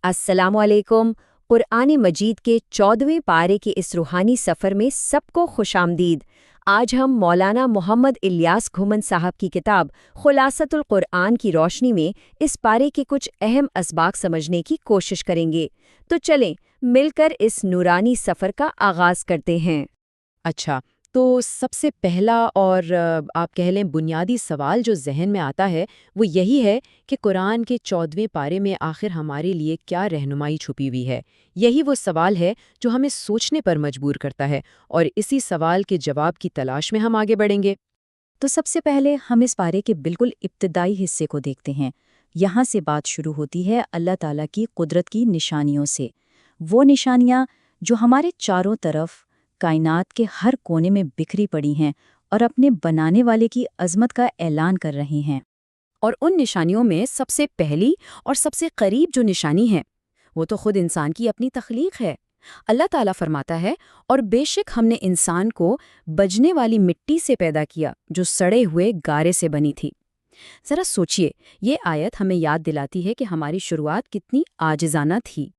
अस्सलामु अलैकुम। कुरआन मजीद के 14वें पारे के इस रूहानी सफ़र में सबको खुशामदीद। आज हम मौलाना मोहम्मद इलियास घुमन साहब की किताब खुलासतुल कुरआन की रोशनी में इस पारे के कुछ अहम असबाक समझने की कोशिश करेंगे। तो चलें मिलकर इस नूरानी सफ़र का आगाज़ करते हैं। अच्छा, तो सबसे पहला और आप कह लें बुनियादी सवाल जो ज़हन में आता है, वो यही है कि कुरान के 14वें पारे में आखिर हमारे लिए क्या रहनुमाई छुपी हुई है। यही वो सवाल है जो हमें सोचने पर मजबूर करता है, और इसी सवाल के जवाब की तलाश में हम आगे बढ़ेंगे। तो सबसे पहले हम इस पारे के बिल्कुल इब्तदाई हिस्से को देखते हैं। यहाँ से बात शुरू होती है अल्लाह ताला की कुदरत की निशानियों से। वो निशानियाँ जो हमारे चारों तरफ कायनात के हर कोने में बिखरी पड़ी हैं और अपने बनाने वाले की अजमत का ऐलान कर रही हैं। और उन निशानियों में सबसे पहली और सबसे करीब जो निशानी है, वो तो खुद इंसान की अपनी तख्लीक है। अल्लाह ताला फरमाता है, और बेशक हमने इंसान को बजने वाली मिट्टी से पैदा किया जो सड़े हुए गारे से बनी थी। ज़रा सोचिए, ये आयत हमें याद दिलाती है कि हमारी शुरुआत कितनी आजिज़ाना थी।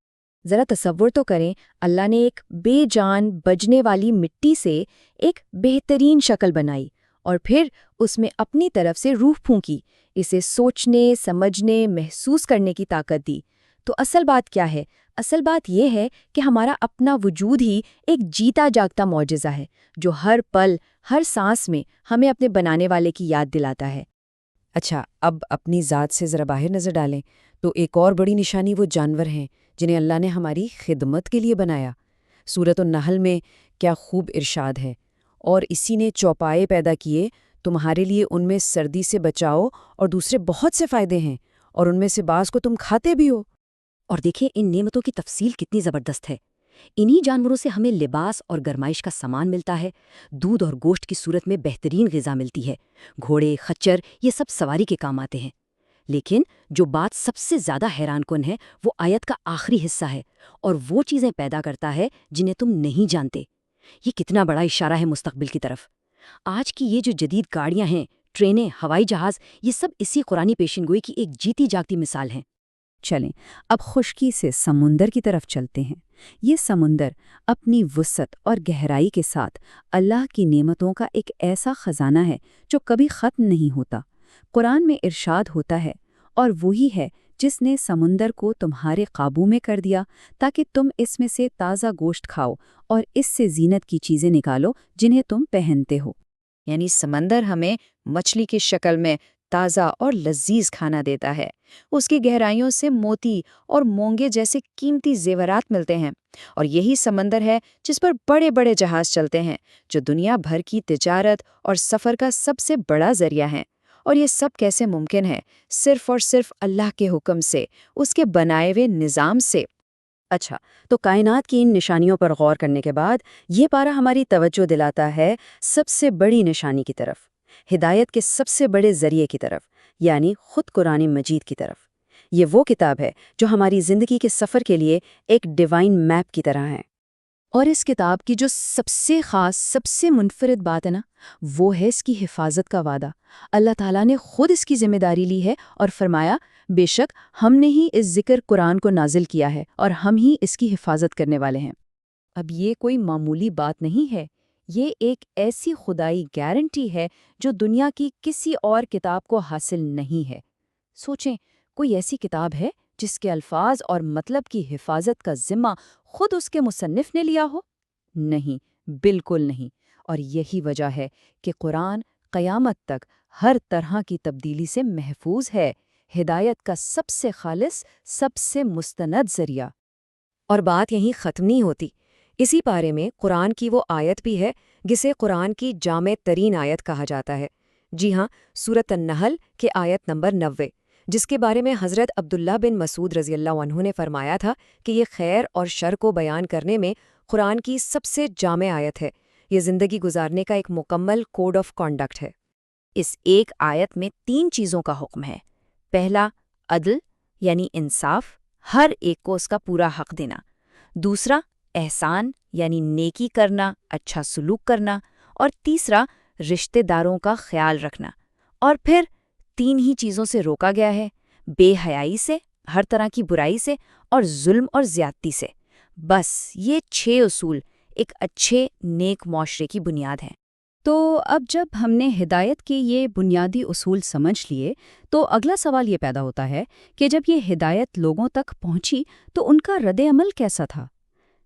ज़रा तसव्वुर तो करें, अल्लाह ने एक बेजान बजने वाली मिट्टी से एक बेहतरीन शक्ल बनाई और फिर उसमें अपनी तरफ से रूह फूंकी, इसे सोचने, समझने, महसूस करने की ताकत दी। तो असल बात क्या है? असल बात यह है कि हमारा अपना वजूद ही एक जीता जागता मौजज़ा है जो हर पल, हर सांस में हमें अपने बनाने वाले की याद दिलाता है। अच्छा, अब अपनी ज़ात से ज़रा बाहर नज़र डालें तो एक और बड़ी निशानी वो जानवर हैं जिन्हें अल्लाह ने हमारी खिदमत के लिए बनाया। सूरत नहल में क्या खूब इरशाद है, और इसी ने चौपाए पैदा किए, तुम्हारे लिए उनमें सर्दी से बचाओ और दूसरे बहुत से फ़ायदे हैं, और उनमें से बाज़ को तुम खाते भी हो। और देखिए इन नेमतों की तफसील कितनी ज़बरदस्त है। इन्हीं जानवरों से हमें लिबास और गरमाइश का सामान मिलता है। दूध और गोश्त की सूरत में बेहतरीन ग़िज़ा मिलती है। घोड़े, खच्चर, ये सब सवारी के काम आते हैं। लेकिन जो बात सबसे ज़्यादा हैरानकुन है वो आयत का आखिरी हिस्सा है, और वो चीज़ें पैदा करता है जिन्हें तुम नहीं जानते। ये कितना बड़ा इशारा है मुस्तकबिल की तरफ। आज की ये जो जदीद गाड़ियाँ हैं, ट्रेनें, हवाई जहाज़, ये सब इसी कुरानी पेशिनगोई की एक जीती जागती मिसाल हैं। चलें अब खुश्की से समुंदर की तरफ चलते हैं। ये समुंदर अपनी वुसअत और गहराई के साथ अल्लाह की नेमतों का एक ऐसा खजाना है जो कभी ख़त्म नहीं होता। कुरान में इरशाद होता है, और वही है जिसने समुंदर को तुम्हारे काबू में कर दिया ताकि तुम इसमें से ताज़ा गोश्त खाओ और इससे जीनत की चीज़ें निकालो जिन्हें तुम पहनते हो। यानी समंदर हमें मछली की शक्ल में ताज़ा और लजीज खाना देता है। उसकी गहराइयों से मोती और मोंगे जैसे कीमती जेवरात मिलते हैं, और यही समंदर है जिस पर बड़े बड़े जहाज़ चलते हैं जो दुनिया भर की तिजारत और सफ़र का सबसे बड़ा जरिया है। और ये सब कैसे मुमकिन है? सिर्फ और सिर्फ अल्लाह के हुक्म से, उसके बनाए हुए निज़ाम से। अच्छा, तो कायनात की इन निशानियों पर गौर करने के बाद ये पारा हमारी तवज्जो दिलाता है सबसे बड़ी निशानी की तरफ, हिदायत के सबसे बड़े ज़रिए की तरफ, यानी खुद कुरान मजीद की तरफ। ये वो किताब है जो हमारी ज़िंदगी के सफ़र के लिए एक डिवाइन मैप की तरह है। और इस किताब की जो सबसे ख़ास, सबसे मुनफरिद बात है ना, वो है इसकी हिफाजत का वादा। अल्लाह ताला ने खुद इसकी जिम्मेदारी ली है और फरमाया, बेशक हमने ही इस ज़िक्र कुरान को नाजिल किया है और हम ही इसकी हिफाजत करने वाले हैं। अब ये कोई मामूली बात नहीं है, ये एक ऐसी खुदाई गारंटी है जो दुनिया की किसी और किताब को हासिल नहीं है। सोचें, कोई ऐसी किताब है जिसके अल्फाज और मतलब की हिफाजत का जिम्मा खुद उसके मुसन्निफ ने लिया हो? नहीं, बिल्कुल नहीं। और यही वजह है कि कुरान क़यामत तक हर तरह की तब्दीली से महफूज है, हिदायत का सबसे खालिस, सबसे मुस्तनद ज़रिया। और बात यहीं ख़त्म नहीं होती। इसी पारे में कुरान की वो आयत भी है जिसे कुरान की जामे तरीन आयत कहा जाता है। जी हाँ, सूरत अन्नहल के आयत नंबर 90, जिसके बारे में हज़रत अब्दुल्ला बिन मसूद रज़ियल्लाहु अन्हु ने फरमाया था कि ये खैर और शर को बयान करने में कुरान की सबसे जामे आयत है। ये ज़िंदगी गुजारने का एक मुकम्मल कोड ऑफ कॉन्डक्ट है। इस एक आयत में 3 चीज़ों का हुक्म है। पहला, अदल यानी इंसाफ, हर एक को उसका पूरा हक देना। दूसरा, एहसान यानी नेकी करना, अच्छा सलूक करना। और तीसरा, रिश्तेदारों का ख्याल रखना। और फिर 3 ही चीज़ों से रोका गया है, बेहयाई से, ہر طرح کی برائی سے اور ظلم اور زیادتی سے۔ بس یہ 6 اصول ایک اچھے نیک معاشرے کی بنیاد ہیں۔ تو اب جب ہم نے ہدایت کے یہ بنیادی اصول سمجھ لیے تو اگلا سوال یہ پیدا ہوتا ہے کہ جب یہ ہدایت لوگوں تک پہنچی تو ان کا رد عمل کیسا تھا؟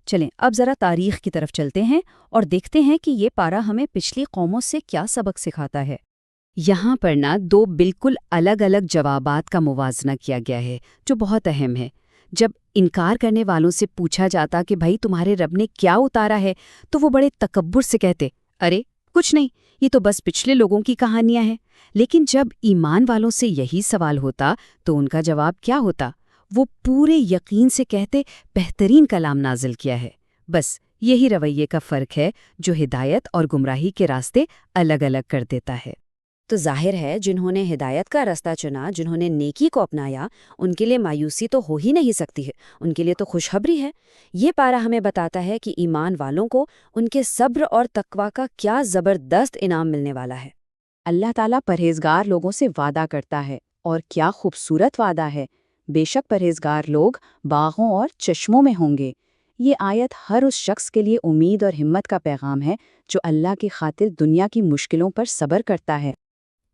چلیں اب ذرا تاریخ کی طرف چلتے ہیں اور دیکھتے ہیں کہ یہ پارہ ہمیں پچھلی قوموں سے کیا سبق سکھاتا ہے۔ یہاں پر نا 2 بالکل الگ الگ جوابات کا موازنہ کیا گیا ہے جو بہت اہم ہے۔ جب انکار کرنے والوں سے پوچھا جاتا کہ بھائی تمہارے رب نے کیا اتارا ہے تو وہ بڑے تکبر سے کہتے ارے کچھ نہیں، یہ تو بس پچھلے لوگوں کی کہانیاں ہیں۔ لیکن جب ایمان والوں سے یہی سوال ہوتا تو ان کا جواب کیا ہوتا؟ وہ پورے یقین سے کہتے بہترین کلام نازل کیا ہے۔ بس یہی رویے کا فرق ہے جو ہدایت اور گمراہی کے راستے الگ الگ کر دیتا ہے۔ تو ظاہر ہے جنہوں نے ہدایت کا راستہ چنا، جنہوں نے نیکی کو اپنایا، ان کے لیے مایوسی تو ہو ہی نہیں سکتی ہے، ان کے لیے تو خوشخبری ہے۔ یہ پارہ ہمیں بتاتا ہے کہ ایمان والوں کو ان کے صبر اور تقوی کا کیا زبردست انعام ملنے والا ہے۔ اللہ تعالیٰ پرہیزگار لوگوں سے وعدہ کرتا ہے، اور کیا خوبصورت وعدہ ہے۔ بے شک پرہیزگار لوگ باغوں اور چشموں میں ہوں گے۔ یہ آیت ہر اس شخص کے لیے امید اور ہمت کا پیغام ہے جو اللہ کی خاطر دنیا کی مشکلوں پر صبر کرتا ہے۔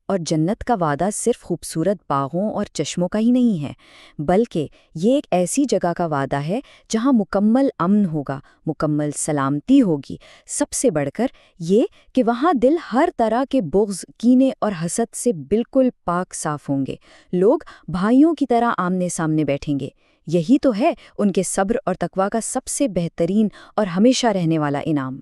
اور جنت کا وعدہ صرف خوبصورت باغوں اور چشموں کا ہی نہیں ہے، بلکہ یہ ایک ایسی جگہ کا وعدہ ہے جہاں مکمل امن ہوگا، مکمل سلامتی ہوگی۔ سب سے بڑھ کر یہ کہ وہاں دل ہر طرح کے بغض، کینے اور حسد سے بالکل پاک صاف ہوں گے۔ لوگ بھائیوں کی طرح آمنے سامنے بیٹھیں گے۔ یہی تو ہے ان کے صبر اور تقوی کا سب سے بہترین اور ہمیشہ رہنے والا انعام۔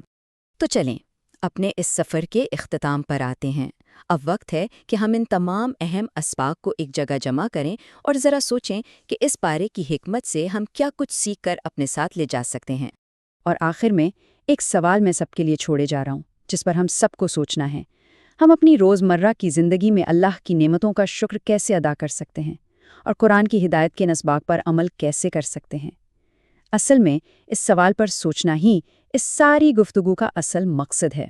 تو چلیں اپنے اس سفر کے اختتام پر آتے ہیں۔ اب وقت ہے کہ ہم ان تمام اہم اسباق کو ایک جگہ جمع کریں اور ذرا سوچیں کہ اس پارے کی حکمت سے ہم کیا کچھ سیکھ کر اپنے ساتھ لے جا سکتے ہیں۔ اور آخر میں ایک سوال میں سب کے لیے چھوڑے جا رہا ہوں جس پر ہم سب کو سوچنا ہے۔ ہم اپنی روزمرہ کی زندگی میں اللہ کی نعمتوں کا شکر کیسے ادا کر سکتے ہیں اور قرآن کی ہدایت کے ان اسباق پر عمل کیسے کر سکتے ہیں؟ اصل میں اس سوال پر سوچنا ہی اس ساری گفتگو کا اصل مقصد ہے۔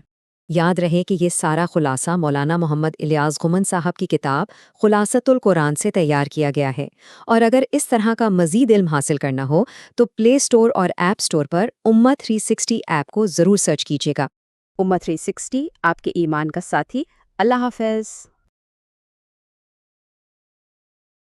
یاد رہے کہ یہ سارا خلاصہ مولانا محمد الیاس گمن صاحب کی کتاب خلاصۃ القرآن سے تیار کیا گیا ہے، اور اگر اس طرح کا مزید علم حاصل کرنا ہو تو پلے اسٹور اور ایپ اسٹور پر امت 360 ایپ کو ضرور سرچ کیجیے گا۔ امت 360 آپ کے ایمان کا ساتھی۔ اللہ حافظ۔